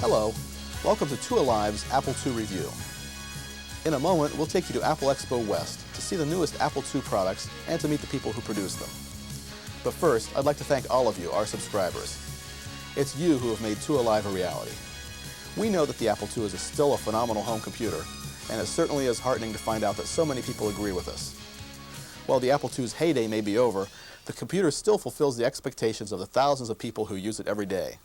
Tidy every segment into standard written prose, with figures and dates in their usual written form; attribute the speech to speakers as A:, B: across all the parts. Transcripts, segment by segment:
A: Hello, welcome to Two Alive's Apple II review. In a moment, we'll take you to Apple Expo West to see the newest Apple II products and to meet the people who produce them. But first, I'd like to thank all of you, our subscribers. It's you who have made Two Alive a reality. We know that the Apple II is still a phenomenal home computer, and it certainly is heartening to find out that so many people agree with us. While the Apple II's heyday may be over, the computer still fulfills the expectations of the thousands of people who use it every day.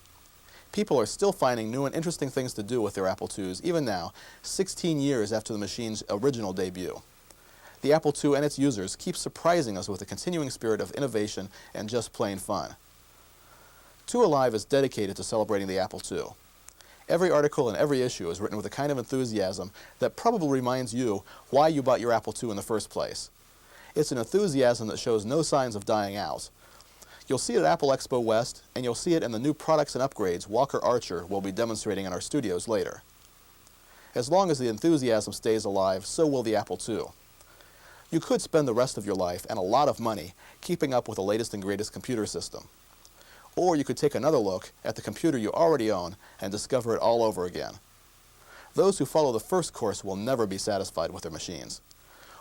A: People are still finding new and interesting things to do with their Apple IIs, even now, 16 years after the machine's original debut. The Apple II and its users keep surprising us with a continuing spirit of innovation and just plain fun. Two Alive is dedicated to celebrating the Apple II. Every article and every issue is written with a kind of enthusiasm that probably reminds you why you bought your Apple II in the first place. It's an enthusiasm that shows no signs of dying out. You'll see it at Apple Expo West, and you'll see it in the new products and upgrades Walker Archer will be demonstrating in our studios later. As long as the enthusiasm stays alive, so will the Apple II. You could spend the rest of your life and a lot of money keeping up with the latest and greatest computer system. Or you could take another look at the computer you already own and discover it all over again. Those who follow the first course will never be satisfied with their machines.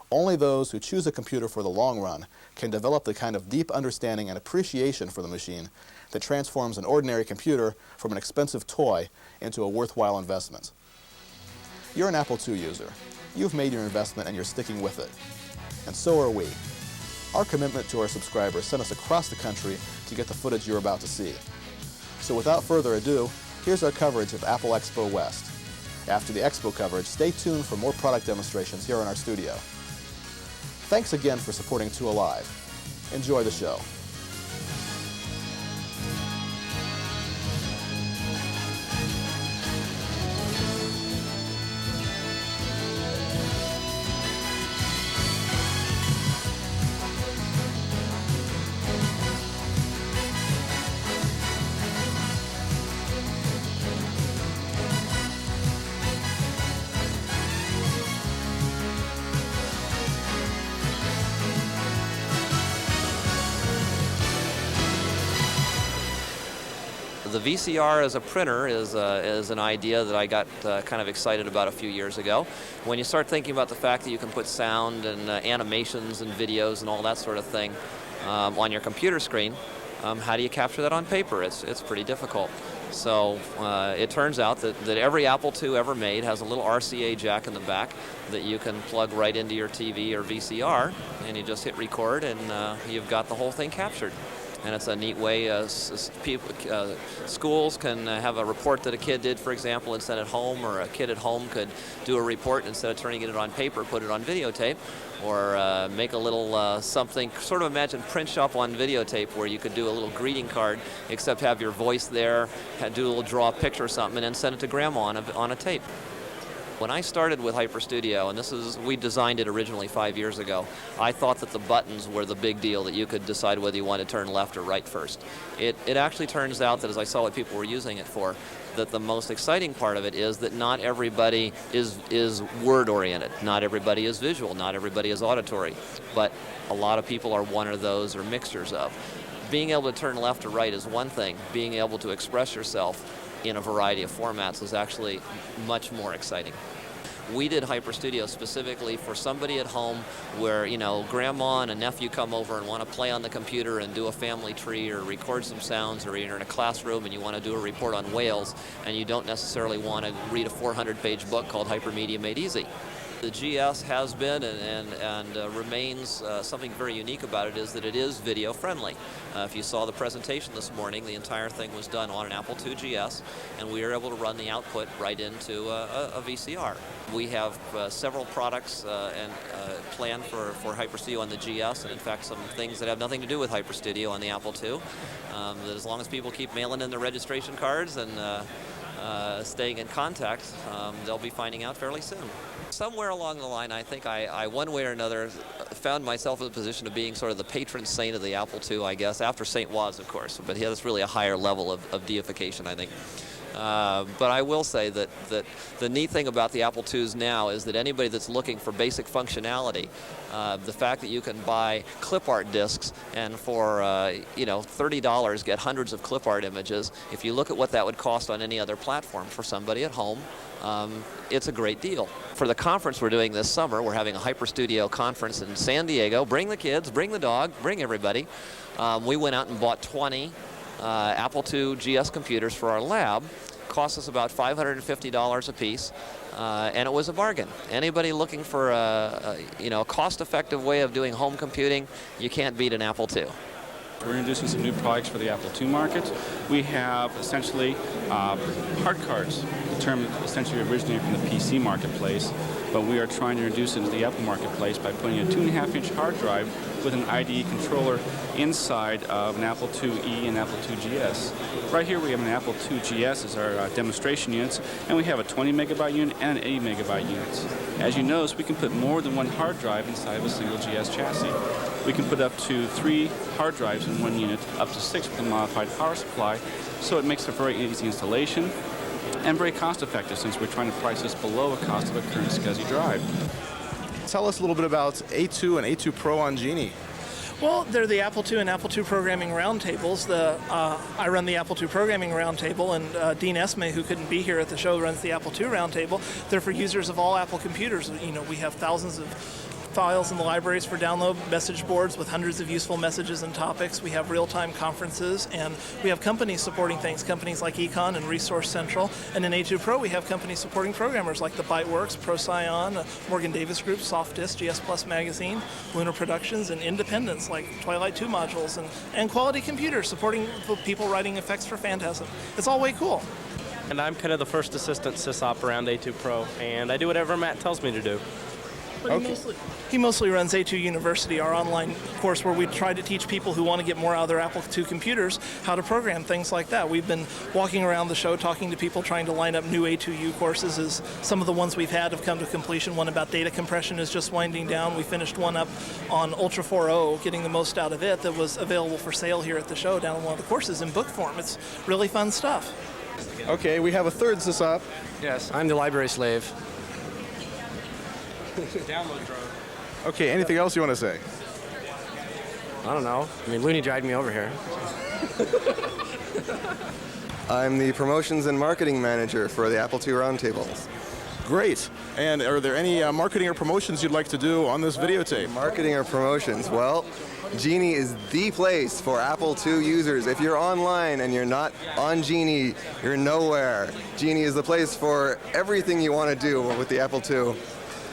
A: Only those who choose a computer for the long run can develop the kind of deep understanding and appreciation for the machine that transforms an ordinary computer from an expensive toy into a worthwhile investment. You're an Apple II user. You've made your investment and you're sticking with it. And so are we. Our commitment to our subscribers sent us across the country to get the footage you're about to see. So without further ado, here's our coverage of Apple Expo West. After the Expo coverage, stay tuned for more product demonstrations here in our studio. Thanks again for supporting Two Alive. Enjoy the show.
B: The VCR as a printer is an idea that I got kind of excited about a few years ago. When you start thinking about the fact that you can put sound and animations and videos and all that sort of thing on your computer screen, how do you capture that on paper? It's pretty difficult. So it turns out that every Apple II ever made has a little RCA jack in the back that you can plug right into your TV or VCR, and you just hit record and you've got the whole thing captured. And it's a neat way schools can have a report that a kid did, for example, and send it home, or a kid at home could do a report and instead of turning it on paper, put it on videotape, or make a little something, sort of imagine print shop on videotape where you could do a little greeting card, except have your voice there, do a little draw a picture or something, and then send it to grandma on a tape. When I started with HyperStudio, and we designed it originally 5 years ago, I thought that the buttons were the big deal, that you could decide whether you want to turn left or right first. It actually turns out that, as I saw what people were using it for, that the most exciting part of it is that not everybody is word-oriented. Not everybody is visual. Not everybody is auditory. But a lot of people are one of those or mixtures of. Being able to turn left or right is one thing. Being able to express yourself in a variety of formats is actually much more exciting. We did HyperStudio specifically for somebody at home where, you know, grandma and a nephew come over and want to play on the computer and do a family tree or record some sounds, or you're in a classroom and you want to do a report on whales and you don't necessarily want to read a 400-page book called Hypermedia Made Easy. The GS has been and remains something very unique about it is that it is video friendly. If you saw the presentation this morning, the entire thing was done on an Apple II GS, and we were able to run the output right into a VCR. We have several products planned for HyperStudio on the GS, and in fact some things that have nothing to do with HyperStudio on the Apple II. That as long as people keep mailing in their registration cards and staying in contact, they'll be finding out fairly soon. Somewhere along the line, I think I one way or another found myself in the position of being sort of the patron saint of the Apple II, I guess, after St. Woz, of course. But that's really a higher level of deification, I think. But I will say that the neat thing about the Apple IIs now is that anybody that's looking for basic functionality, the fact that you can buy clip art discs and for $30 get hundreds of clip art images, if you look at what that would cost on any other platform for somebody at home, it's a great deal. For the conference we're doing this summer, we're having a HyperStudio conference in San Diego. Bring the kids, bring the dog, bring everybody. We went out and bought 20 Apple II GS computers for our lab. Cost us about $550 a piece, and it was a bargain. Anybody looking for a cost-effective way of doing home computing, you can't beat an Apple II.
C: We're introducing some new products for the Apple II market. We have essentially hard cards, the term essentially originated from the PC marketplace, but we are trying to introduce it into the Apple marketplace by putting a 2.5-inch hard drive with an IDE controller inside of an Apple IIe and Apple II GS. Right here we have an Apple II GS as our demonstration units, and we have a 20 megabyte unit and an 80 megabyte unit. As you notice, we can put more than one hard drive inside of a single GS chassis. We can put up to 3 hard drives in one unit, up to 6 with a modified power supply, so it makes a very easy installation and very cost-effective since we're trying to price this below the cost of a current SCSI drive.
A: Tell us a little bit about A2 and A2 Pro on Genie.
D: Well, they're the Apple II and Apple II programming roundtables. I run the Apple II programming roundtable, and Dean Esme, who couldn't be here at the show, runs the Apple II roundtable. They're for users of all Apple computers. We have thousands of files in the libraries for download, message boards with hundreds of useful messages and topics. We have real-time conferences, and we have companies supporting things, companies like Econ and Resource Central. And in A2 Pro, we have companies supporting programmers like the Byteworks, ProScion, Morgan Davis Group, SoftDisk, GS Plus Magazine, Lunar Productions, and independents like Twilight 2 modules, and Quality Computers supporting people writing effects for Phantasm. It's all way cool.
E: And I'm kind of the first assistant sysop around A2 Pro, and I do whatever Matt tells me to do.
D: But he mostly runs A2 University, our online course where we try to teach people who want to get more out of their Apple II computers how to program, things like that. We've been walking around the show talking to people trying to line up new A2U courses as some of the ones we've had have come to completion. One about data compression is just winding down. We finished one up on Ultra 4.0, getting the most out of it, that was available for sale here at the show down in one of the courses in book form. It's really fun stuff.
A: Okay, we have a third sysop.
E: Yes, I'm the library slave.
C: Download drone.
A: Okay, anything else you want to say?
E: I don't know. I mean, Looney dragged me over here.
F: I'm the promotions and marketing manager for the Apple II roundtables.
A: Great. And are there any marketing or promotions you'd like to do on this videotape?
F: Marketing or promotions? Well, Genie is the place for Apple II users. If you're online and you're not on Genie, you're nowhere. Genie is the place for everything you want to do with the Apple II.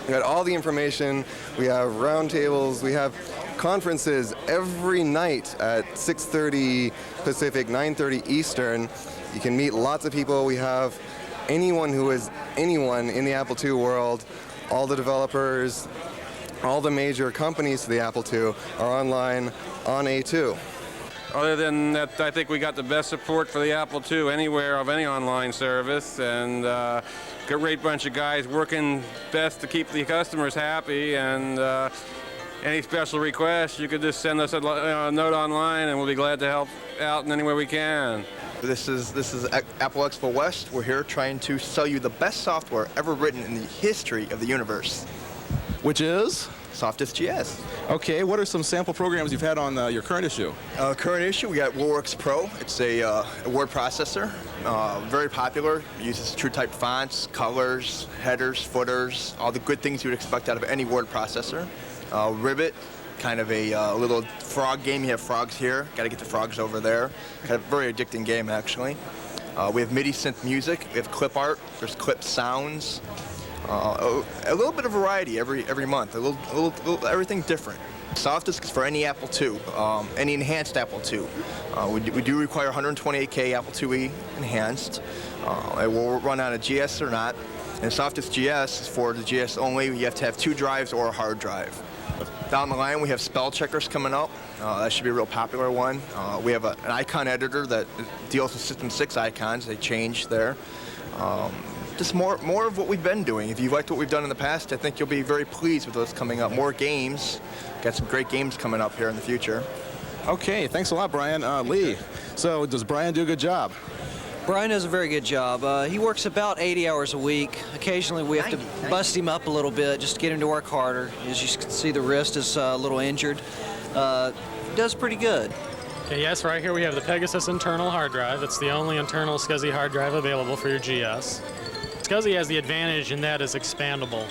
F: We got all the information. We have roundtables. We have conferences every night at 6:30 Pacific, 9:30 Eastern. You can meet lots of people. We have anyone who is anyone in the Apple II world. All the developers, all the major companies to the Apple II are online on A2.
G: Other than that, I think we got the best support for the Apple II anywhere of any online service, and a great bunch of guys working best to keep the customers happy. And any special requests, you could just send us a note online, and we'll be glad to help out in any way we can.
H: This is Apple Expo West. We're here trying to sell you the best software ever written in the history of the universe.
A: Which is?
H: SoftDisk GS.
A: Okay, what are some sample programs you've had on your current issue?
H: Current issue, we got WordWorks Pro. It's a word processor, very popular. It uses TrueType fonts, colors, headers, footers, all the good things you would expect out of any word processor. Ribbit, kind of a little frog game. You have frogs here. Got to get the frogs over there. Kind of very addicting game, actually. We have MIDI synth music. We have clip art. There's clip sounds. A little bit of variety every month. A little everything different. SoftDisk is for any Apple II, any enhanced Apple II. We do require 128K Apple IIe enhanced. It will run on a GS or not. And SoftDisk GS is for the GS only. You have to have 2 drives or a hard drive. Down the line, we have spell checkers coming up. That should be a real popular one. We have an icon editor that deals with System 6 icons. They change there. Just more of what we've been doing. If you liked what we've done in the past, I think you'll be very pleased with what's coming up. More games. Got some great games coming up here in the future.
A: Okay, thanks a lot, Brian. Lee, so does Brian do a good job?
I: Brian does a very good job. He works about 80 hours a week. Occasionally we have to bust him up a little bit just to get him to work harder. As you can see, the wrist is a little injured. He does pretty good.
J: Okay, yes, right here we have the Pegasus internal hard drive. It's the only internal SCSI hard drive available for your GS. SCSI has the advantage in that it's expandable.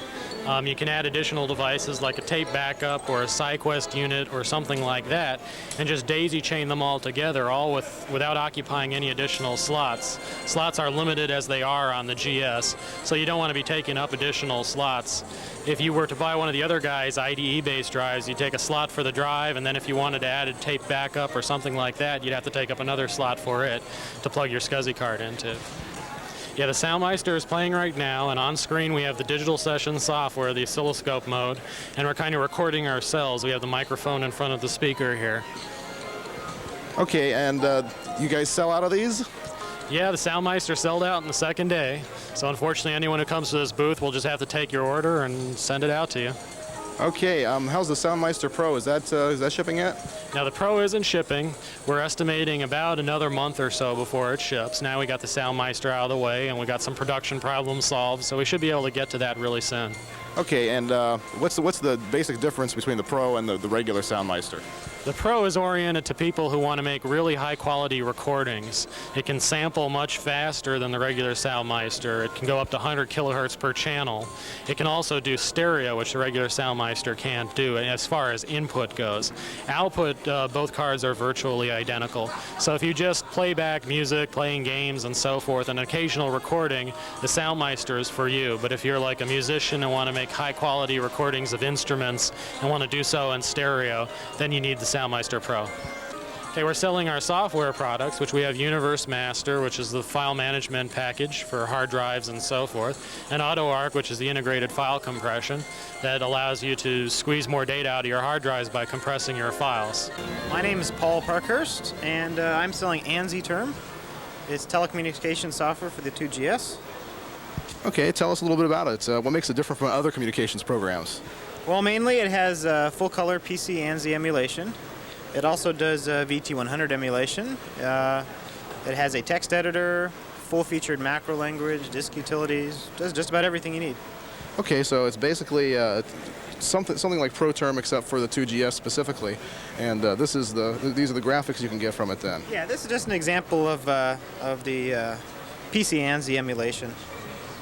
J: You can add additional devices like a tape backup or a SciQuest unit or something like that, and just daisy chain them all together, all without occupying any additional slots. Slots are limited as they are on the GS, so you don't want to be taking up additional slots. If you were to buy one of the other guys' IDE-based drives, you take a slot for the drive, and then if you wanted to add a tape backup or something like that, you'd have to take up another slot for it to plug your SCSI card into. Yeah, the Soundmeister is playing right now, and on screen we have the digital session software, the oscilloscope mode, and we're kind of recording ourselves. We have the microphone in front of the speaker here.
A: Okay, and you guys sell out of these?
J: Yeah, the Soundmeister sold out in the second day, so unfortunately anyone who comes to this booth will just have to take your order and send it out to you.
A: Okay, how's the Soundmeister Pro? Is that shipping yet?
J: Now the Pro isn't shipping. We're estimating about another month or so before it ships. Now we got the Soundmeister out of the way and we got some production problems solved, so we should be able to get to that really soon.
A: Okay, and what's the basic difference between the Pro and the regular Soundmeister?
J: The Pro is oriented to people who want to make really high-quality recordings. It can sample much faster than the regular Soundmeister. It can go up to 100 kilohertz per channel. It can also do stereo, which the regular Soundmeister can't do as far as input goes. Output, both cards are virtually identical. So if you just play back music, playing games, and so forth, an occasional recording, the Soundmeister is for you. But if you're like a musician and want to make high-quality recordings of instruments and want to do so in stereo, then you need the Soundmeister Pro. Okay, we're selling our software products, which we have Universe Master, which is the file management package for hard drives and so forth, and AutoArc, which is the integrated file compression that allows you to squeeze more data out of your hard drives by compressing your files.
K: My name is Paul Parkhurst, and I'm selling ANSI Term. It's telecommunications software for the 2GS.
A: Okay, tell us a little bit about it. What makes it different from other communications programs?
K: Well, mainly it has full-color PC ANSI emulation. It also does VT100 emulation. It has a text editor, full-featured macro language, disk utilities. Does just about everything you need.
A: Okay, so it's basically something like ProTerm except for the 2GS specifically, and these are the graphics you can get from it then.
K: Yeah, this is just an example of the PC ANSI emulation.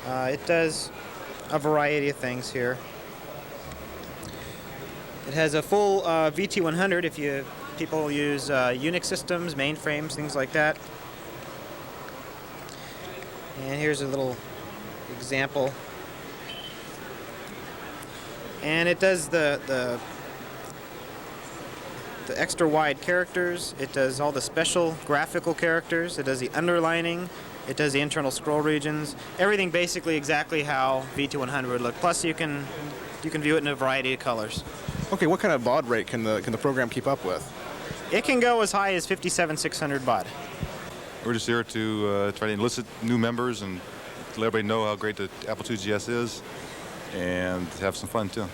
K: It does a variety of things here. It has a full VT100 if people use Unix systems, mainframes, things like that. And here's a little example. And it does the extra wide characters. It does all the special graphical characters. It does the underlining. It does the internal scroll regions. Everything basically exactly how VT100 would look. Plus you can view it in a variety of colors.
A: Okay, what kind of baud rate can the program keep up with?
K: It can go as high as 57,600 baud.
L: We're just here to try to enlist new members and let everybody know how great the Apple IIgs is and have some fun too.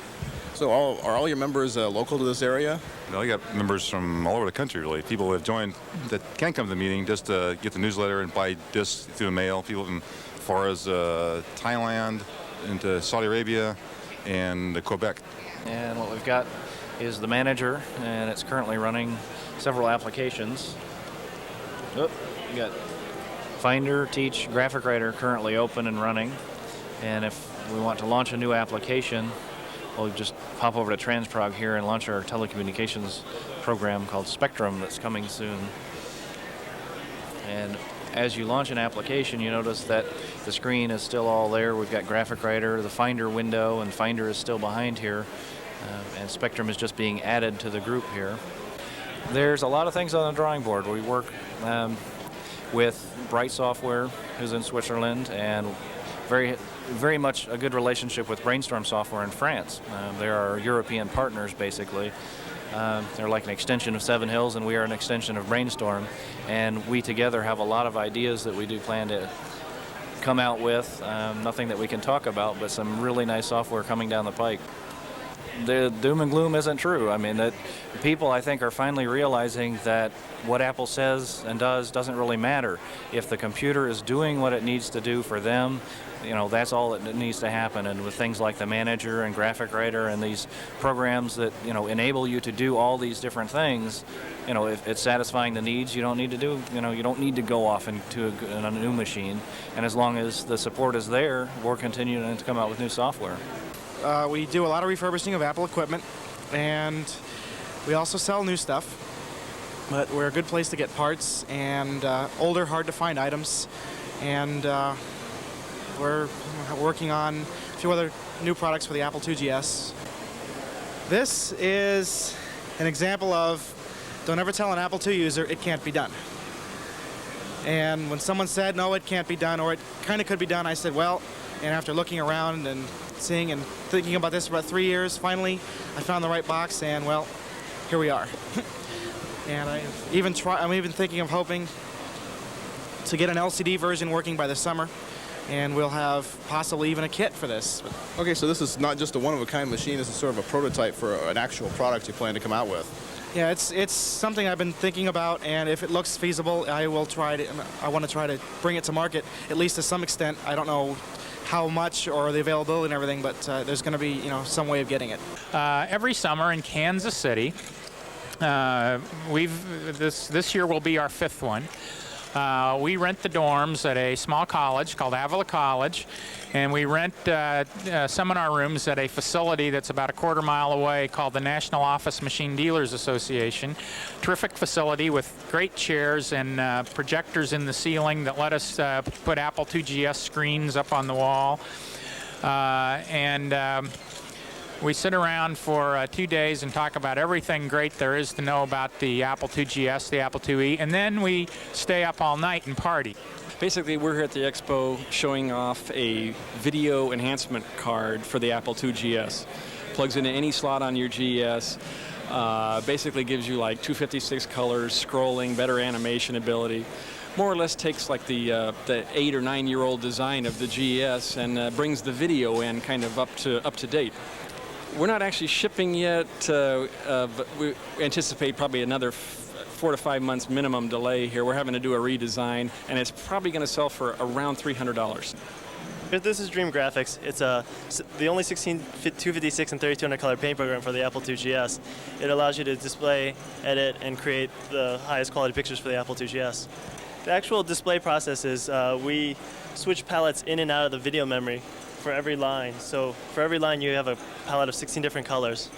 A: So are all your members local to this area?
L: You got members from all over the country really. People who have joined that can't come to the meeting just to get the newsletter and buy discs through the mail. People from as far as Thailand into Saudi Arabia and Quebec.
M: And what we've got is the manager, and it's currently running several applications. Oh, we got Finder, Teach, Graphic Writer currently open and running. And if we want to launch a new application, we'll just pop over to Transprog here and launch our telecommunications program called Spectrum that's coming soon. And as you launch an application, you notice that the screen is still all there. We've got Graphic Writer, the Finder window, and Finder is still behind here. And Spectrum is just being added to the group here. There's a lot of things on the drawing board. We work with Bright Software, who's in Switzerland, and very much a good relationship with Brainstorm Software in France. They're our European partners, basically. They're like an extension of Seven Hills, and we are an extension of Brainstorm. And we together have a lot of ideas that we do plan to come out with. Nothing that we can talk about, but some really nice software coming down the pike. the doom and gloom isn't true. I mean, that people, I think, are finally realizing that what Apple says and doesn't really matter. If the computer is doing what it needs to do for them, that's all that needs to happen. And with things like the manager and graphic writer and these programs that enable you to do all these different things, if it's satisfying the needs, you don't need to do you don't need to go off into a new machine. And as long as the support is there, we're continuing to come out with new software.
N: We do a lot of refurbishing of Apple equipment, and we also sell new stuff. But we're a good place to get parts and older, hard-to-find items. And we're working on a few other new products for the Apple IIgs. This is an example of don't ever tell an Apple II user it can't be done. And when someone said, no, it can't be done, or it kind of could be done, I said, well, and after looking around and seeing and thinking about this for about 3 years, finally I found the right box, and well, here we are. And I'm even thinking of hoping to get an LCD version working by the summer, and we'll have possibly even a kit for this.
A: Okay, so this is not just a one-of-a-kind machine. This is sort of a prototype for an actual product you plan to come out with.
N: Yeah, it's something I've been thinking about, and if it looks feasible, I will try to. I want to try to bring it to market, at least to some extent. I don't know how much or the availability and everything, but there's going to be some way of getting it.
O: Every summer in Kansas City, this year will be our 5th one. We rent the dorms at a small college called Avila College, and we rent seminar rooms at a facility that's about a quarter-mile away called the National Office Machine Dealers Association. Terrific facility with great chairs and projectors in the ceiling that let us put Apple IIgs screens up on the wall. We sit around for 2 days and talk about everything great there is to know about the Apple IIgs, the Apple IIe, and then we stay up all night and party.
P: Basically, we're here at the Expo showing off a video enhancement card for the Apple IIgs. Plugs into any slot on your GS. Basically gives you like 256 colors, scrolling, better animation ability. More or less takes like the 8 or 9 year old design of the GS and brings the video in kind of up to date. We're not actually shipping yet, but we anticipate probably another 4 to 5 months minimum delay here. We're having to do a redesign, and it's probably going to sell for around $300.
Q: This is Dream Graphics. It's the only 256 and 3200 color paint program for the Apple IIgs. It allows you to display, edit, and create the highest quality pictures for the Apple IIgs. The actual display process is we switch palettes in and out of the video memory for every line. So for every line you have a palette of 16 different colors.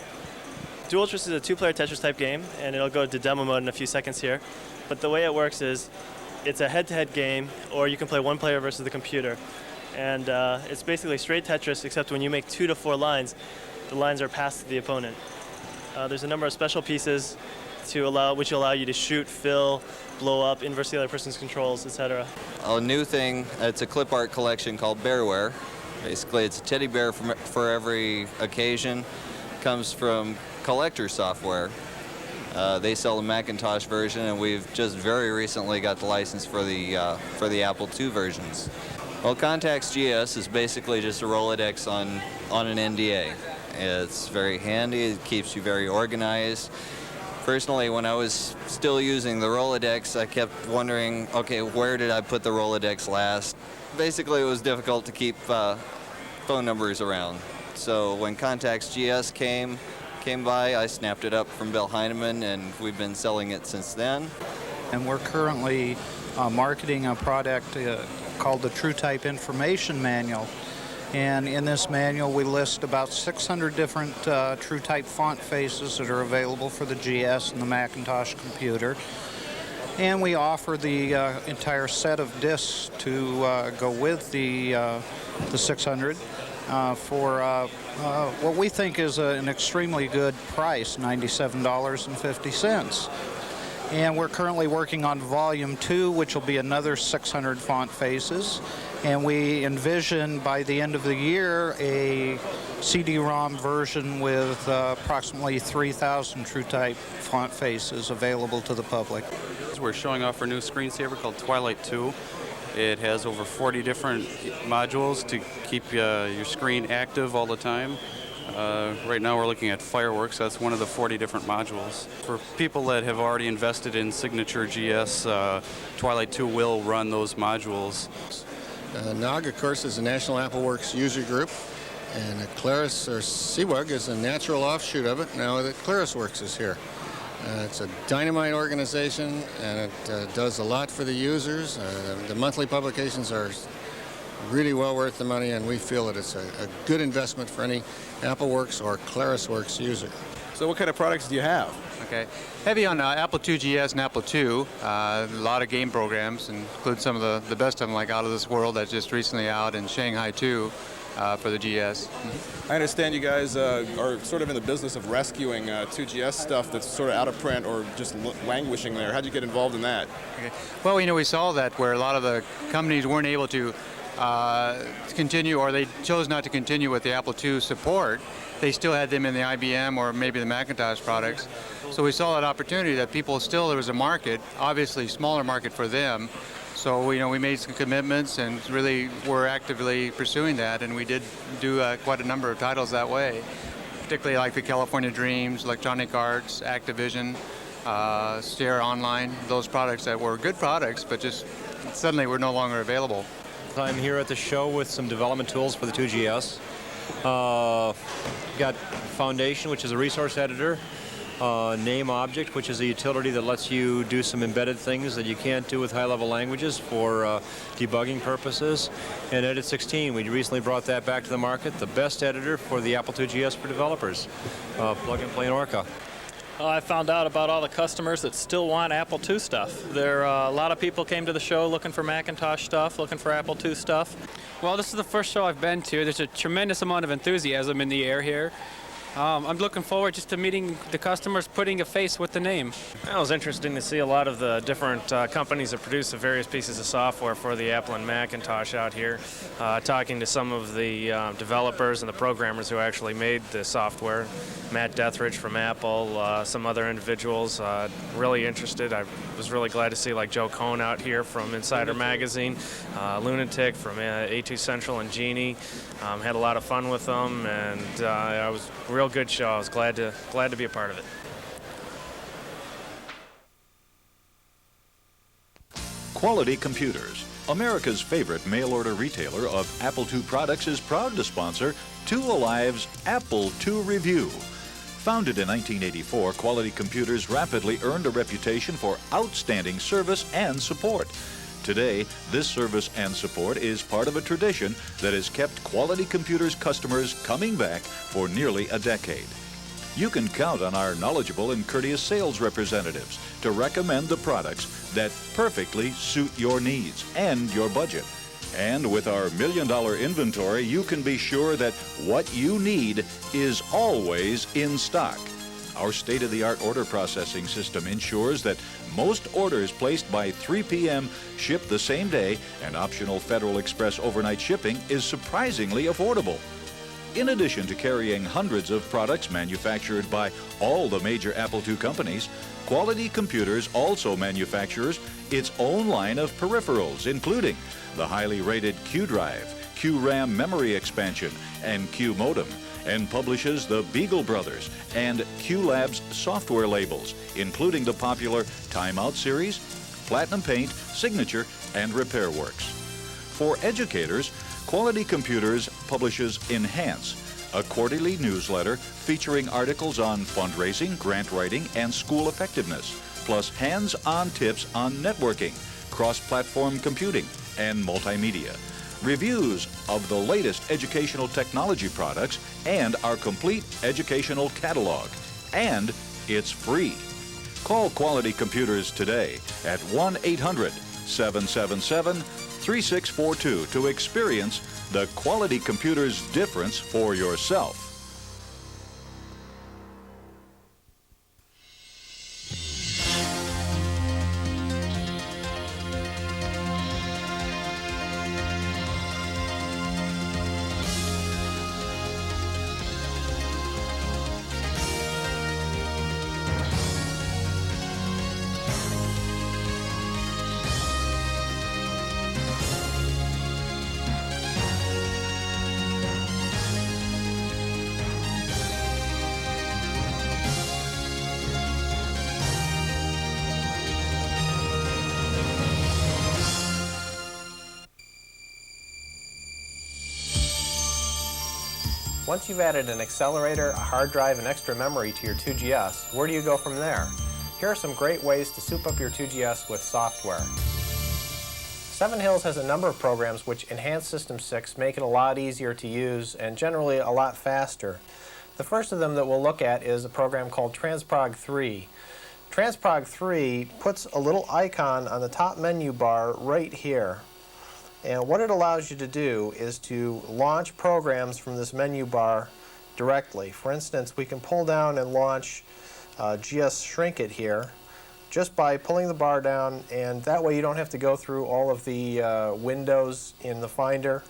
Q: Dual Tetris is a 2-player Tetris type game, and it'll go to demo mode in a few seconds here. But the way it works is it's a head-to-head game, or you can play one player versus the computer. And it's basically straight Tetris, except when you make 2 to 4 lines, the lines are passed to the opponent. There's a number of special pieces which allow you to shoot, fill, blow up, inverse the other person's controls, etc.
R: A new thing, it's a clip art collection called Bearware. Basically, it's a teddy bear for every occasion. Comes from Collector Software. They sell the Macintosh version, and we've just very recently got the license for the Apple II versions. Well, Contacts GS is basically just a Rolodex on an NDA. It's very handy. It keeps you very organized. Personally, when I was still using the Rolodex, I kept wondering, okay, where did I put the Rolodex last? Basically, it was difficult to keep phone numbers around. So when Contacts GS came by, I snapped it up from Bill Heinemann, and we've been selling it since then.
S: And we're currently marketing a product called the TrueType Information Manual. And in this manual, we list about 600 different TrueType font faces that are available for the GS and the Macintosh computer. And we offer the entire set of discs to go with the 600 for what we think is an extremely good price, $97.50. And we're currently working on Volume 2, which will be another 600 font faces. And we envision by the end of the year a CD-ROM version with approximately 3,000 TrueType font faces available to the public.
T: We're showing off our new screensaver called Twilight 2. It has over 40 different modules to keep your screen active all the time. Right now we're looking at Fireworks. That's one of the 40 different modules. For people that have already invested in Signature GS, Twilight 2 will run those modules.
U: NOG, of course, is a National AppleWorks user group, and Claris, or CWUG, is a natural offshoot of it now that ClarisWorks is here. It's a dynamite organization, and it does a lot for the users. The monthly publications are really well worth the money, and we feel that it's a good investment for any AppleWorks or ClarisWorks user.
A: So what kind of products do you have?
V: Okay, heavy on Apple II GS and Apple II. A lot of game programs, include some of the best of them, like Out of This World that's just recently out, and Shanghai 2 for the GS.
A: I understand you guys are sort of in the business of rescuing 2GS stuff that's sort of out of print or just languishing there. How'd you get involved in that?
V: Okay. Well, we saw that where a lot of the companies weren't able to continue, or they chose not to continue with the Apple II support. They still had them in the IBM or maybe the Macintosh products. So we saw that opportunity that people still, there was a market, obviously smaller market for them. So we made some commitments and really were actively pursuing that, and we did do quite a number of titles that way, particularly like the California Dreams, Electronic Arts, Activision, Sierra Online, those products that were good products, but just suddenly were no longer available.
W: I'm here at the show with some development tools for the 2GS. Got Foundation, which is a resource editor. Name Object, which is a utility that lets you do some embedded things that you can't do with high-level languages for debugging purposes. And Edit 16, we recently brought that back to the market, the best editor for the Apple II GS for developers. Plug and play in Orca.
X: I found out about all the customers that still want Apple II stuff. A lot of people came to the show looking for Macintosh stuff, looking for Apple II stuff.
Y: Well, this is the first show I've been to. There's a tremendous amount of enthusiasm in the air here. I'm looking forward just to meeting the customers, putting a face with the name.
X: Well, it was interesting to see a lot of the different companies that produce the various pieces of software for the Apple and Macintosh out here, talking to some of the developers and the programmers who actually made the software. Matt Deathridge from Apple, some other individuals, really interested. I was really glad to see like Joe Cohn out here from Insider Magazine, Lunatic from A2 Central and Genie. Had a lot of fun with them, and it was a real good show. I was glad to be a part of it.
Z: Quality Computers, America's favorite mail-order retailer of Apple II products, is proud to sponsor Two Alive's Apple II Review. Founded in 1984, Quality Computers rapidly earned a reputation for outstanding service and support. Today, this service and support is part of a tradition that has kept Quality Computers customers coming back for nearly a decade. You can count on our knowledgeable and courteous sales representatives to recommend the products that perfectly suit your needs and your budget. And with our $1 million inventory, you can be sure that what you need is always in stock. Our state-of-the-art order processing system ensures that most orders placed by 3 p.m. ship the same day, and optional Federal Express overnight shipping is surprisingly affordable. In addition to carrying hundreds of products manufactured by all the major Apple II companies, Quality Computers also manufactures its own line of peripherals, including the highly rated Q Drive, Q RAM memory expansion, and Q modem, and publishes the Beagle Brothers and Q Labs software labels, including the popular Timeout series, Platinum Paint, Signature, and RepairWorks. For educators, Quality Computers publishes Enhance, a quarterly newsletter featuring articles on fundraising, grant writing, and school effectiveness, plus hands-on tips on networking, cross-platform computing, and multimedia, reviews of the latest educational technology products, and our complete educational catalog. And it's free. Call Quality Computers today at 1-800-777-3642 to experience the Quality Computers difference for yourself.
B: Once you've added an accelerator, a hard drive, and extra memory to your 2GS, where do you go from there? Here are some great ways to soup up your 2GS with software. Seven Hills has a number of programs which enhance System 6, make it a lot easier to use, and generally a lot faster. The first of them that we'll look at is a program called Transprog 3. Transprog 3 puts a little icon on the top menu bar right here. And what it allows you to do is to launch programs from this menu bar directly. For instance, we can pull down and launch GS Shrink It here just by pulling the bar down, and that way you don't have to go through all of the windows in the Finder.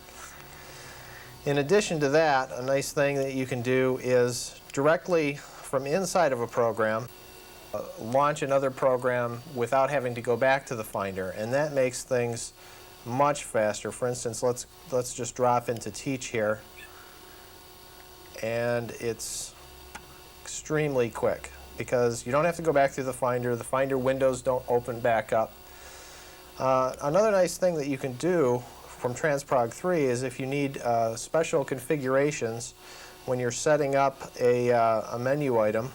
B: In addition to that, a nice thing that you can do is directly from inside of a program launch another program without having to go back to the Finder, and that makes things much faster. For instance, let's just drop into Teach here, and it's extremely quick because you don't have to go back through the Finder windows don't open back up. Another nice thing that you can do from Transprog 3 is if you need special configurations when you're setting up a menu item.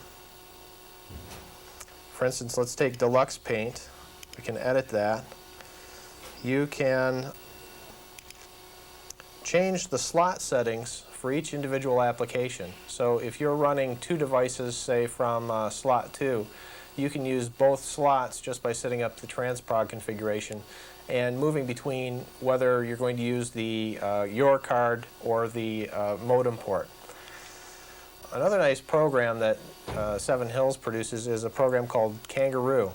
B: For instance, let's take Deluxe Paint. We can edit that. You can change the slot settings for each individual application. So if you're running two devices, say from slot 2, you can use both slots just by setting up the Transprog configuration and moving between whether you're going to use the your card or the modem port. Another nice program that Seven Hills produces is a program called Kangaroo.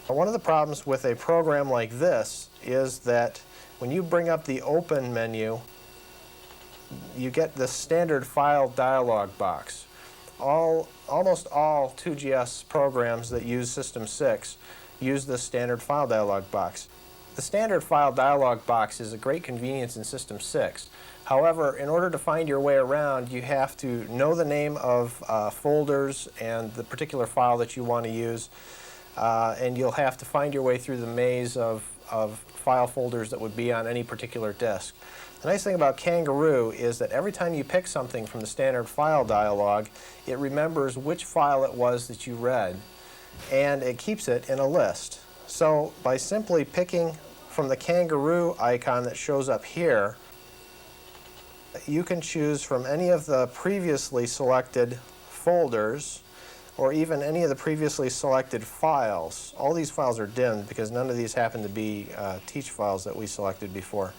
B: One of the problems with a program like this is that when you bring up the Open menu, you get the standard file dialog box. Almost all 2GS programs that use System 6 use this standard file dialog box. The standard file dialog box is a great convenience in System 6. However, in order to find your way around, you have to know the name of folders and the particular file that you want to use, and you'll have to find your way through the maze of file folders that would be on any particular disk. The nice thing about Kangaroo is that every time you pick something from the standard file dialog, it remembers which file it was that you read, and it keeps it in a list. So by simply picking from the Kangaroo icon that shows up here, you can choose from any of the previously selected folders or even any of the previously selected files. All these files are dimmed because none of these happen to be Teach files that we selected before.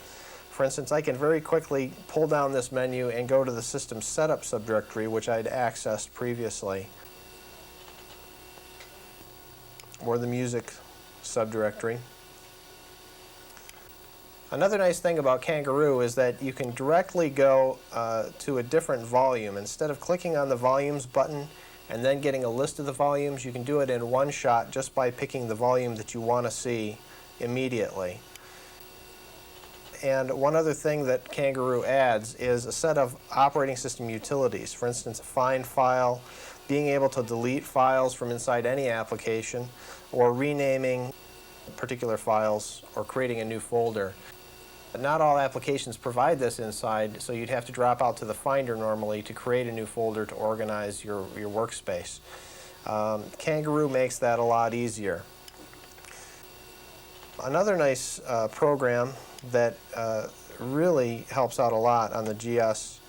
B: For instance, I can very quickly pull down this menu and go to the System Setup subdirectory, which I'd accessed previously, or the Music subdirectory. Another nice thing about Kangaroo is that you can directly go to a different volume. Instead of clicking on the Volumes button and then getting a list of the volumes, you can do it in one shot just by picking the volume that you want to see immediately. And one other thing that Kangaroo adds is a set of operating system utilities. For instance, a find file, being able to delete files from inside any application, or renaming particular files, or creating a new folder. But not all applications provide this inside, so you'd have to drop out to the Finder normally to create a new folder to organize your workspace. Kangaroo makes that a lot easier. Another nice program that really helps out a lot on the GS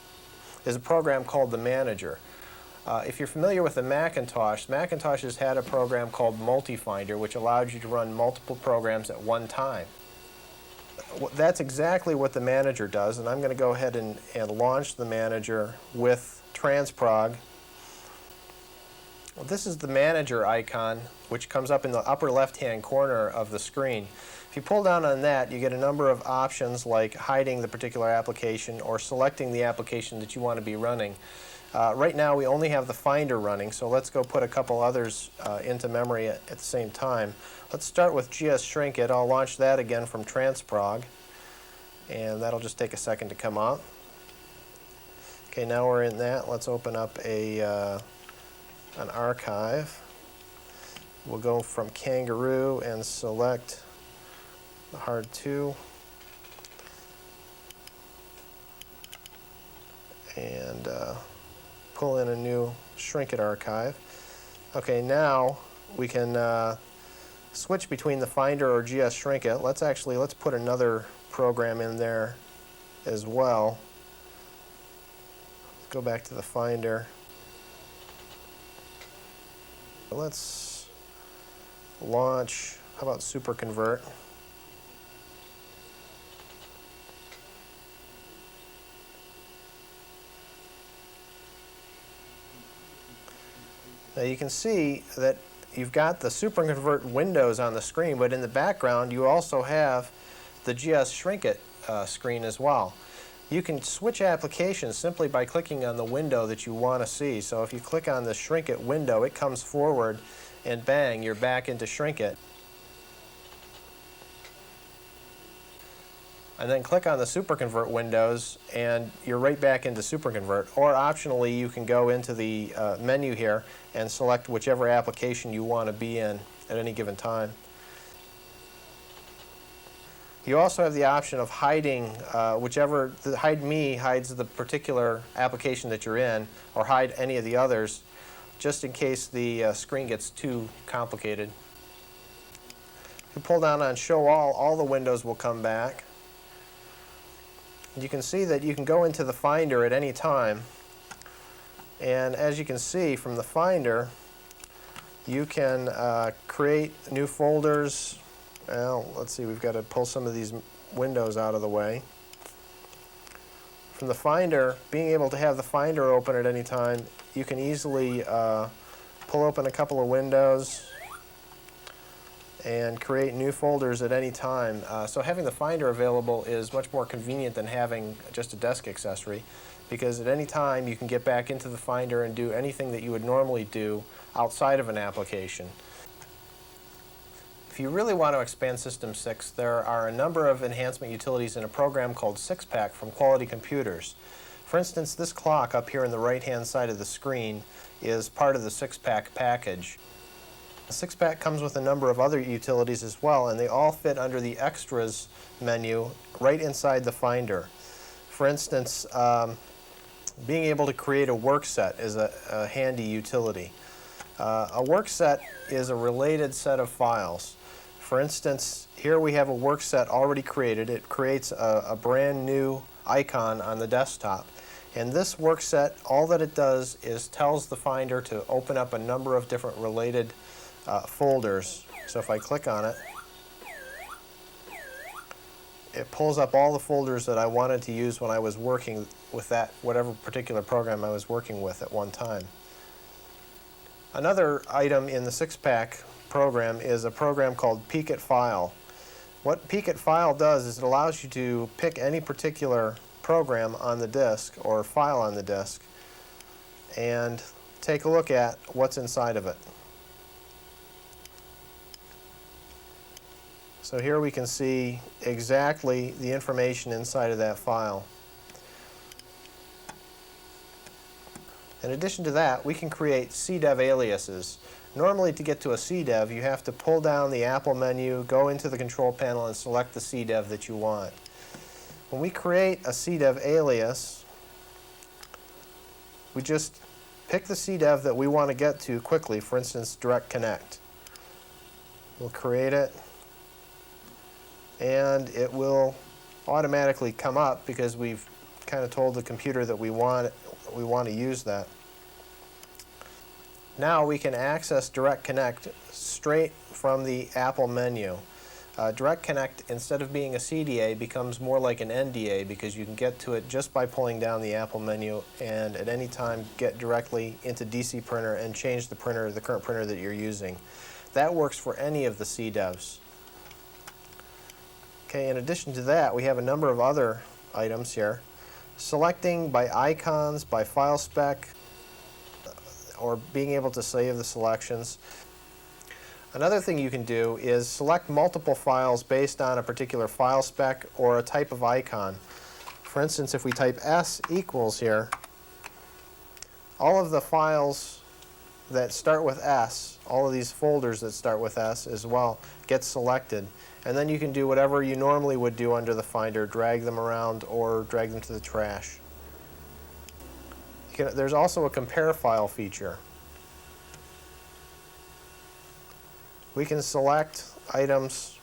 B: is a program called the Manager. If you're familiar with the Macintosh has had a program called Multi-Finder, which allows you to run multiple programs at one time. That's exactly what the Manager does, and I'm going to go ahead and launch the Manager with Transprog. Well, this is the Manager icon, which comes up in the upper left-hand corner of the screen. If you pull down on that, you get a number of options like hiding the particular application or selecting the application that you want to be running. Right now we only have the Finder running, so let's go put a couple others into memory at the same time. Let's start with GS Shrink It. I'll launch that again from Transprog, and that'll just take a second to come up. Okay, now we're in that. Let's open up an archive. We'll go from Kangaroo and select the Hard 2. and pull in a new Shrink It archive. Okay, now we can switch between the Finder or GS Shrink It. Let's put another program in there as well. Let's go back to the Finder. Let's launch, how about Super Convert? Now you can see that you've got the Super Convert windows on the screen, but in the background you also have the GS Shrink It screen as well. You can switch applications simply by clicking on the window that you want to see. So if you click on the Shrink It window, it comes forward and bang, you're back into Shrink It. And then click on the Super Convert windows and you're right back into Super Convert. Or optionally, you can go into the menu here and select whichever application you want to be in at any given time. You also have the option of hiding Hide Me hides the particular application that you're in, or hide any of the others, just in case the screen gets too complicated. If you pull down on Show all the windows will come back. You can see that you can go into the Finder at any time, and as you can see from the Finder, you can create new folders. Well, let's see, we've got to pull some of these windows out of the way. From the Finder, being able to have the Finder open at any time, you can easily pull open a couple of windows and create new folders at any time. So having the Finder available is much more convenient than having just a desk accessory, because at any time you can get back into the Finder and do anything that you would normally do outside of an application. If you really want to expand System 6, there are a number of enhancement utilities in a program called 6-Pack from Quality Computers. For instance, this clock up here on the right-hand side of the screen is part of the 6-Pack package. The 6-Pack comes with a number of other utilities as well, and they all fit under the Extras menu right inside the Finder. For instance, being able to create a work set is a handy utility. A work set is a related set of files. For instance, here we have a work set already created. It creates a brand new icon on the desktop. And this work set, all that it does is tells the Finder to open up a number of different related folders. So if I click on it, it pulls up all the folders that I wanted to use when I was working with that, whatever particular program I was working with at one time. Another item in the 6-Pack program is a program called Peek at File. What Peek at File does is it allows you to pick any particular program on the disk or file on the disk and take a look at what's inside of it. So here we can see exactly the information inside of that file. In addition to that, we can create CDEV aliases. Normally, to get to a CDEV, you have to pull down the Apple menu, go into the control panel, and select the CDEV that you want. When we create a CDEV alias, we just pick the CDEV that we want to get to quickly, for instance, Direct Connect. We'll create it, and it will automatically come up because we've kind of told the computer that we want to use that. Now we can access Direct Connect straight from the Apple menu. Direct Connect, instead of being a CDA, becomes more like an NDA because you can get to it just by pulling down the Apple menu and at any time get directly into DC Printer and change the printer, the current printer that you're using. That works for any of the CDEVs. Okay, in addition to that, we have a number of other items here. Selecting by icons, by file spec, or being able to save the selections. Another thing you can do is select multiple files based on a particular file spec or a type of icon. For instance, if we type S equals here, all of the files that start with S, all of these folders that start with S as well, get selected. And then you can do whatever you normally would do under the Finder, drag them around or drag them to the trash. There's also a compare file feature. We can select items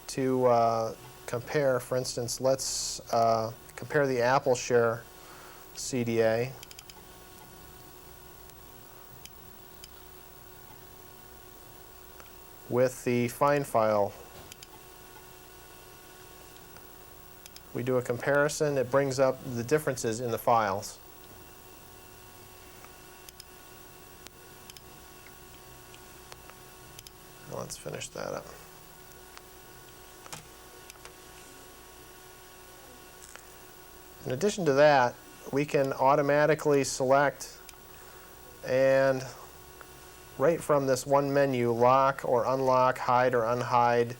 B: to compare. For instance, let's compare the Apple Share CDA with the find file. We do a comparison. It brings up the differences in the files. Let's finish that up. In addition to that, we can automatically select and right from this one menu, lock or unlock, hide or unhide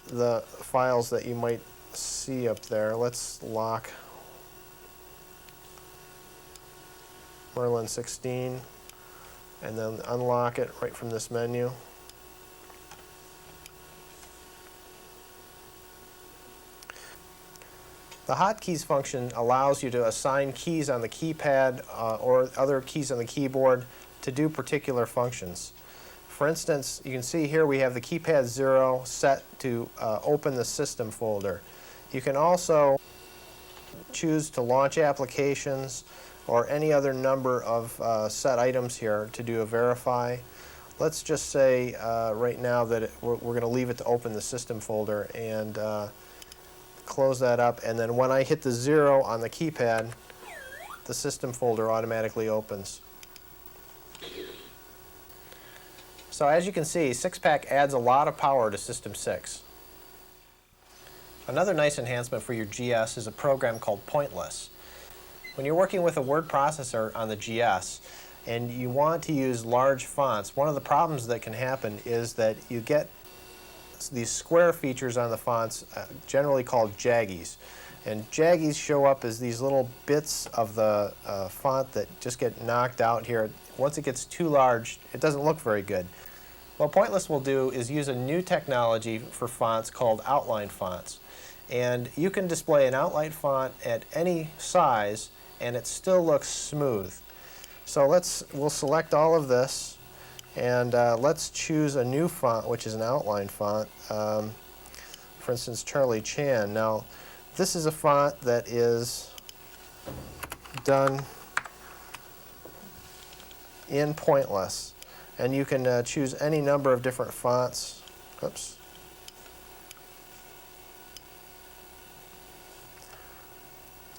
B: the files that you might see up there. Let's lock Merlin 16 and then unlock it right from this menu. The hotkeys function allows you to assign keys on the keypad or other keys on the keyboard to do particular functions. For instance, you can see here we have the keypad 0 set to open the system folder. You can also choose to launch applications or any other number of set items here to do a verify. Let's just say right now that we're going to leave it to open the system folder and close that up, and then when I hit the 0 on the keypad, the system folder automatically opens. So as you can see, 6-pack adds a lot of power to System 6. Another nice enhancement for your GS is a program called Pointless. When you're working with a word processor on the GS and you want to use large fonts, one of the problems that can happen is that you get these square features on the fonts, generally called jaggies. And jaggies show up as these little bits of the font that just get knocked out here. Once it gets too large, it doesn't look very good. What Pointless will do is use a new technology for fonts called outline fonts. And you can display an outline font at any size and it still looks smooth. So we'll select all of this. And let's choose a new font, which is an outline font. For instance, Charlie Chan. Now, this is a font that is done in Pointless. And you can choose any number of different fonts. Oops.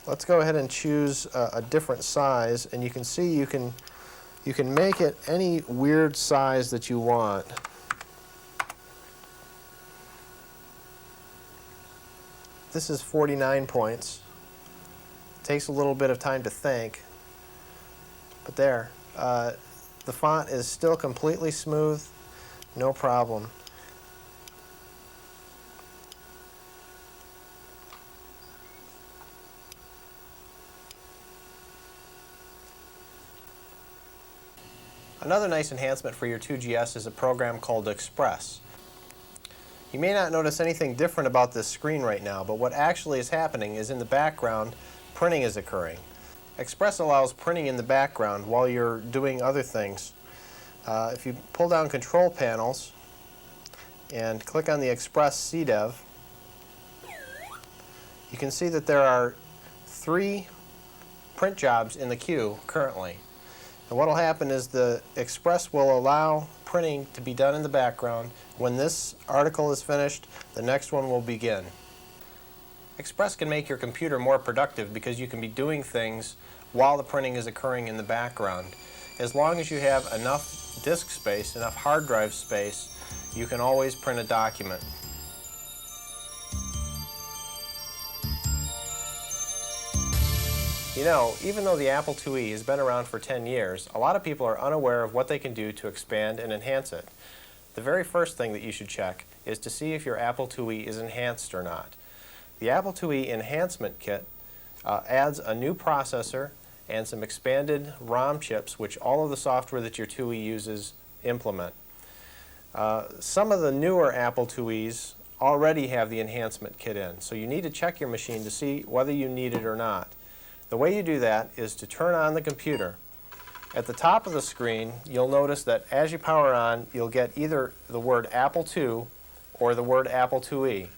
B: Let's go ahead and choose a different size. And you can see you can make it any weird size that you want. This is 49 points. Takes a little bit of time to think, but there. The font is still completely smooth, no problem. Another nice enhancement for your 2GS is a program called Express. You may not notice anything different about this screen right now, but what actually is happening is in the background, printing is occurring. Express allows printing in the background while you're doing other things. If you pull down control panels and click on the Express CDEV, you can see that there are 3 print jobs in the queue currently. And what will happen is the Express will allow printing to be done in the background. When this article is finished, the next one will begin. Express can make your computer more productive because you can be doing things while the printing is occurring in the background. As long as you have enough disk space, enough hard drive space, you can always print a document. You know, even though the Apple IIe has been around for 10 years, a lot of people are unaware of what they can do to expand and enhance it. The very first thing that you should check is to see if your Apple IIe is enhanced or not. The Apple IIe Enhancement Kit adds a new processor and some expanded ROM chips, which all of the software that your IIe uses implement. Some of the newer Apple IIes already have the Enhancement Kit in, so you need to check your machine to see whether you need it or not. The way you do that is to turn on the computer. At the top of the screen, you'll notice that as you power on, you'll get either the word Apple II or the word Apple IIe.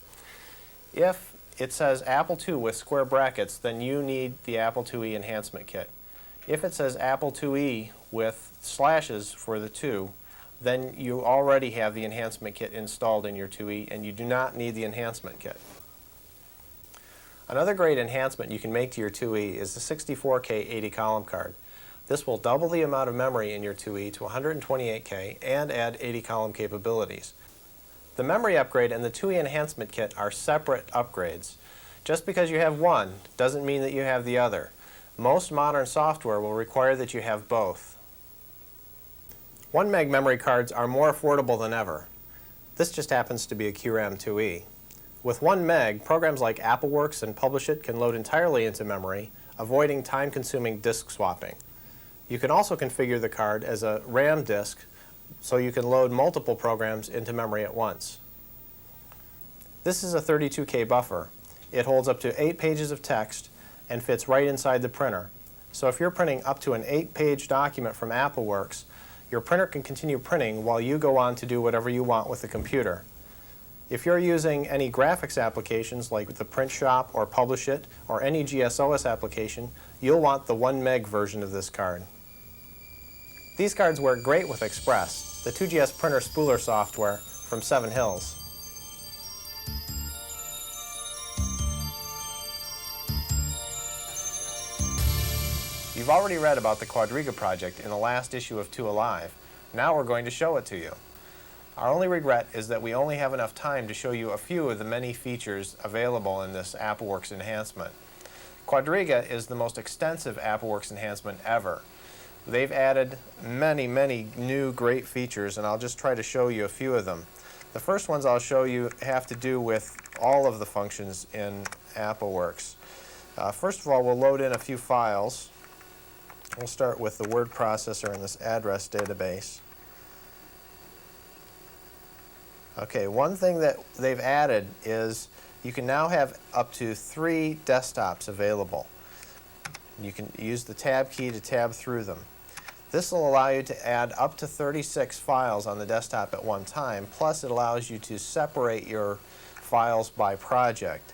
B: If it says Apple II with square brackets, then you need the Apple IIe enhancement kit. If it says Apple IIe with slashes for the 2, then you already have the enhancement kit installed in your IIe and you do not need the enhancement kit. Another great enhancement you can make to your IIe is the 64K 80 column card. This will double the amount of memory in your IIe to 128K and add 80 column capabilities. The memory upgrade and the IIe enhancement kit are separate upgrades. Just because you have one doesn't mean that you have the other. Most modern software will require that you have both. 1 meg memory cards are more affordable than ever. This just happens to be a QRAM 2E. With 1 meg, programs like AppleWorks and Publish-It can load entirely into memory, avoiding time-consuming disk swapping. You can also configure the card as a RAM disk so you can load multiple programs into memory at once. This is a 32K buffer. It holds up to 8 pages of text and fits right inside the printer. So if you're printing up to an 8-page document from AppleWorks, your printer can continue printing while you go on to do whatever you want with the computer. If you're using any graphics applications like the Print Shop or Publish-It or any GSOS application, you'll want the 1 meg version of this card. These cards work great with Express, the 2GS printer spooler software from 7 Hills. You've already read about the Quadriga project in the last issue of 2 Alive. Now we're going to show it to you. Our only regret is that we only have enough time to show you a few of the many features available in this AppleWorks enhancement. Quadriga is the most extensive AppleWorks enhancement ever. They've added many new great features, and I'll just try to show you a few of them. The first ones I'll show you have to do with all of the functions in AppleWorks. First of all, we'll load in a few files. We'll start with the word processor in this address database. Okay, one thing that they've added is you can now have up to 3 desktops available. You can use the tab key to tab through them. This will allow you to add up to 36 files on the desktop at one time, plus it allows you to separate your files by project.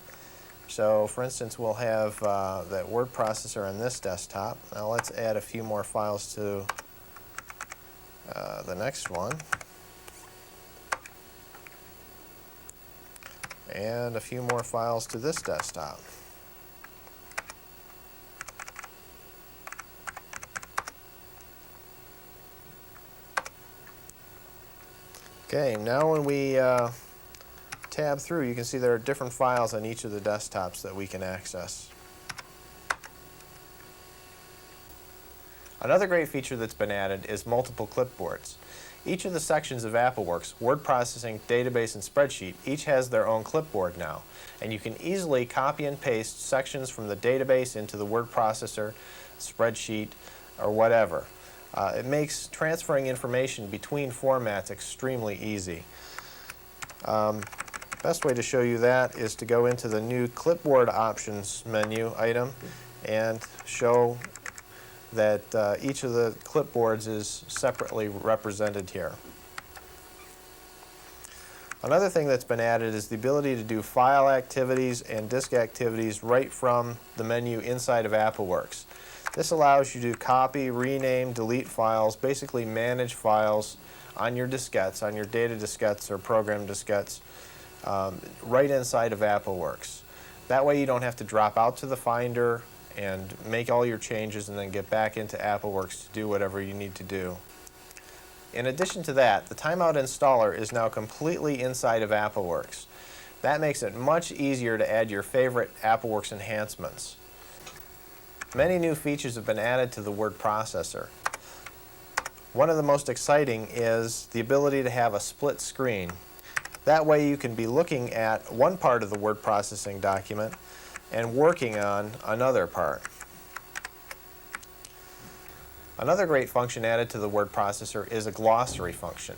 B: So for instance, we'll have that word processor on this desktop. Now let's add a few more files to the next one. And a few more files to this desktop. Okay, now when we tab through, you can see there are different files on each of the desktops that we can access. Another great feature that's been added is multiple clipboards. Each of the sections of AppleWorks, word processing, database, and spreadsheet, each has their own clipboard now. And you can easily copy and paste sections from the database into the word processor, spreadsheet, or whatever. It makes transferring information between formats extremely easy. Best way to show you that is to go into the new clipboard options menu item and show that each of the clipboards is separately represented here. Another thing that's been added is the ability to do file activities and disk activities right from the menu inside of AppleWorks. This allows you to copy, rename, delete files, basically manage files on your diskettes, on your data diskettes or program diskettes, right inside of AppleWorks. That way you don't have to drop out to the Finder and make all your changes and then get back into AppleWorks to do whatever you need to do. In addition to that, the timeout installer is now completely inside of AppleWorks. That makes it much easier to add your favorite AppleWorks enhancements. Many new features have been added to the word processor. One of the most exciting is the ability to have a split screen. That way you can be looking at one part of the word processing document and working on another part. Another great function added to the word processor is a glossary function.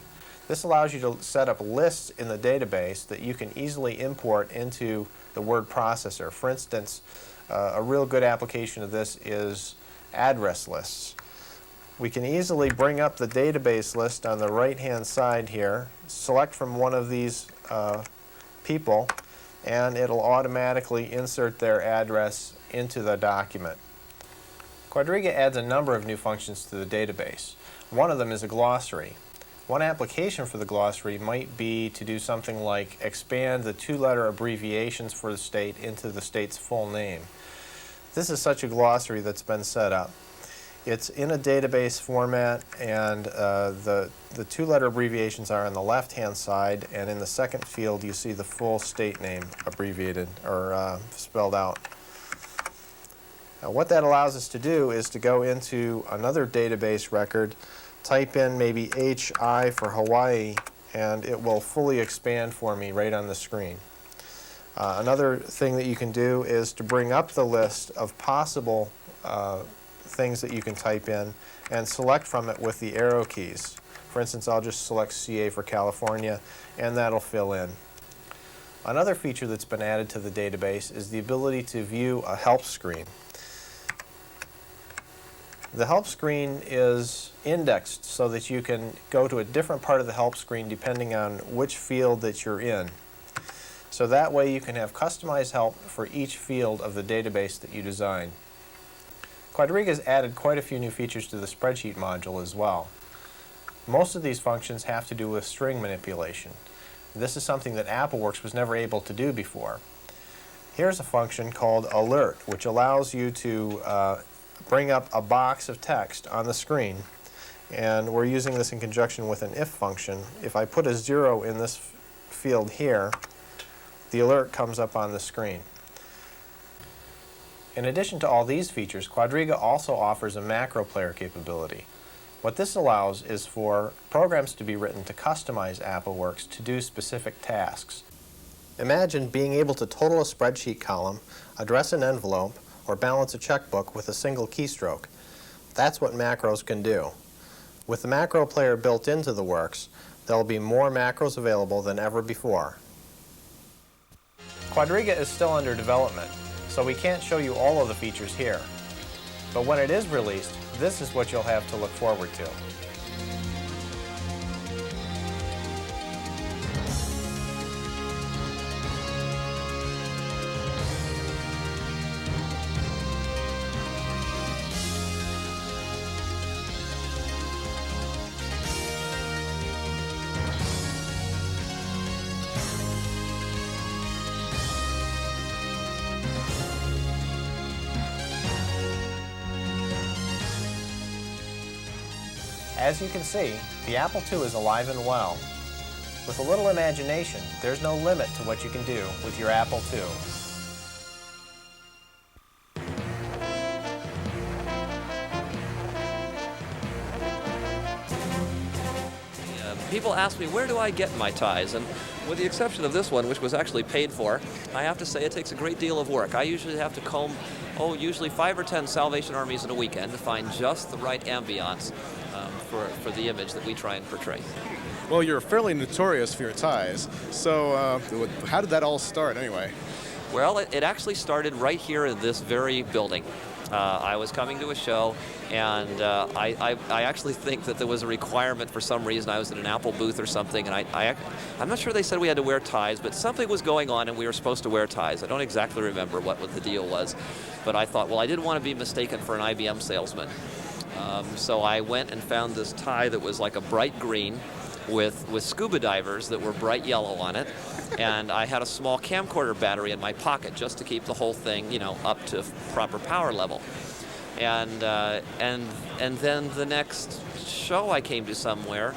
B: This allows you to set up lists in the database that you can easily import into the word processor. For instance, A real good application of this is address lists. We can easily bring up the database list on the right-hand side here, select from one of these people, and it'll automatically insert their address into the document. Quadriga adds a number of new functions to the database. One of them is a glossary. One application for the glossary might be to do something like expand the two-letter abbreviations for the state into the state's full name. This is such a glossary that's been set up. It's in a database format, and the two-letter abbreviations are on the left-hand side, and in the second field you see the full state name abbreviated or spelled out. Now, what that allows us to do is to go into another database record, type in maybe HI for Hawaii, and it will fully expand for me right on the screen. Another thing that you can do is to bring up the list of possible things that you can type in and select from it with the arrow keys. For instance, I'll just select CA for California, and that'll fill in. Another feature that's been added to the database is the ability to view a help screen. The help screen is indexed so that you can go to a different part of the help screen depending on which field that you're in. So that way you can have customized help for each field of the database that you design. Quadriga's added quite a few new features to the spreadsheet module as well. Most of these functions have to do with string manipulation. This is something that AppleWorks was never able to do before. Here's a function called alert, which allows you to bring up a box of text on the screen, and we're using this in conjunction with an if function. If I put a 0 in this field here, the alert comes up on the screen. In addition to all these features, Quadriga also offers a macro player capability. What this allows is for programs to be written to customize AppleWorks to do specific tasks. Imagine being able to total a spreadsheet column, address an envelope, or balance a checkbook with a single keystroke. That's what macros can do. With the macro player built into the works, there will be more macros available than ever before. Quadriga is still under development, so we can't show you all of the features here. But when it is released, this is what you'll have to look forward to. As you can see, the Apple II is alive and well. With a little imagination, there's no limit to what you can do with your Apple II.
C: People ask me, where do I get my ties? And with the exception of this one, which was actually paid for, I have to say it takes a great deal of work. I usually have to comb, usually 5 or 10 Salvation Armies in a weekend to find just the right ambiance for the image that we try and portray.
D: Well, you're fairly notorious for your ties. So how did that all start anyway?
C: Well, it actually started right here in this very building. I was coming to a show, and I actually think that there was a requirement for some reason. I was in an Apple booth or something, and I'm not sure they said we had to wear ties, but something was going on and we were supposed to wear ties. I don't exactly remember what the deal was, but I thought, well, I didn't want to be mistaken for an IBM salesman. So I went and found this tie that was like a bright green with scuba divers that were bright yellow on it. And I had a small camcorder battery in my pocket just to keep the whole thing, up to proper power level. And then the next show I came to somewhere,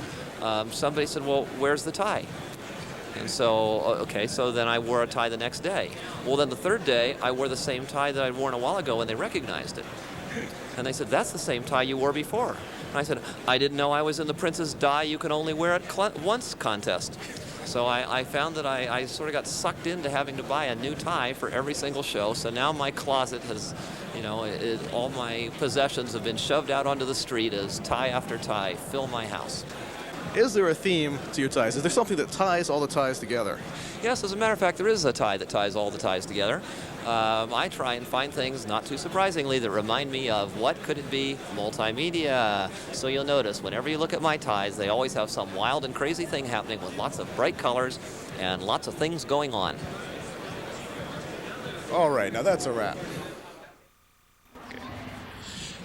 C: somebody said, well, where's the tie? And so, okay, so then I wore a tie the next day. Well, then the third day, I wore the same tie that I'd worn a while ago, and they recognized it. And they said, that's the same tie you wore before. And I said, I didn't know I was in the Princess Die You Can Only Wear It Once contest. So I found that I sort of got sucked into having to buy a new tie for every single show. So now my closet has, all my possessions have been shoved out onto the street as tie after tie fill my house.
A: Is there a theme to your ties? Is there something that ties all the ties together?
C: Yes, as a matter of fact, there is a tie that ties all the ties together. I try and find things, not too surprisingly, that remind me of what could it be? Multimedia. So you'll notice whenever you look at my ties, they always have some wild and crazy thing happening with lots of bright colors and lots of things going on.
A: All right, now that's a wrap.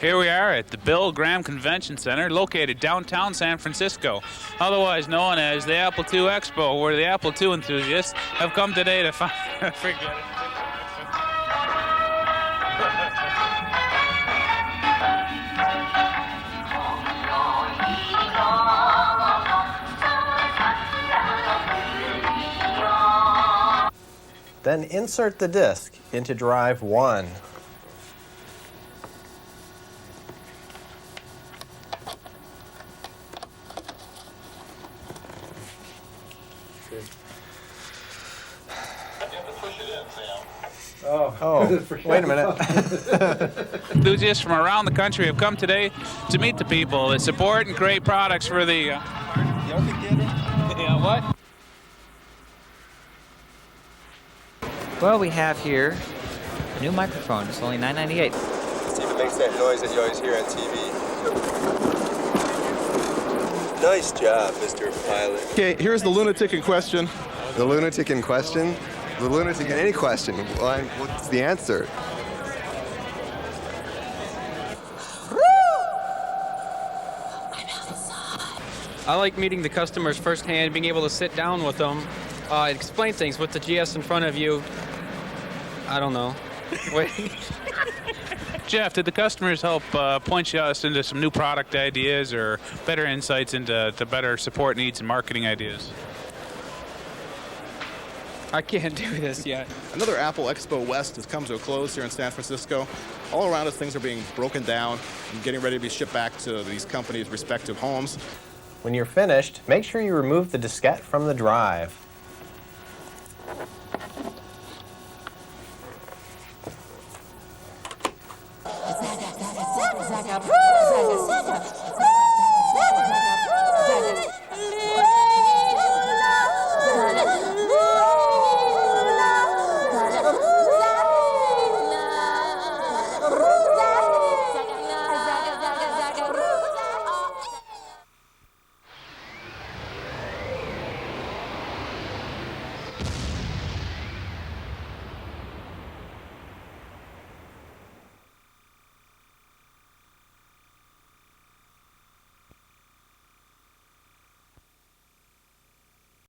E: Here we are at the Bill Graham Convention Center, located downtown San Francisco, otherwise known as the Apple II Expo, where the Apple II enthusiasts have come today to find... Forget it.
B: Then insert the disc into drive 1. Oh, wait a minute.
E: Enthusiasts from around the country have come today to meet the people that support and create products for the... Yeah, what?
F: Well, we have here a new microphone. It's only $9.98.
G: See if it makes that noise that you always hear on TV. Nice job, Mr. Pilot.
A: Okay, here's the lunatic in question.
G: The lunatic in question? The lunatic in any question. Well, what's the answer?
Y: I like meeting the customers firsthand, being able to sit down with them, explain things with the GS in front of you. I don't know. Wait.
E: Jeff, did the customers help point us into some new product ideas or better insights into better support needs and marketing ideas?
Y: I can't do this yet.
A: Another Apple Expo West has come to a close here in San Francisco. All around us, things are being broken down and getting ready to be shipped back to these companies' respective homes.
B: When you're finished, make sure you remove the diskette from the drive.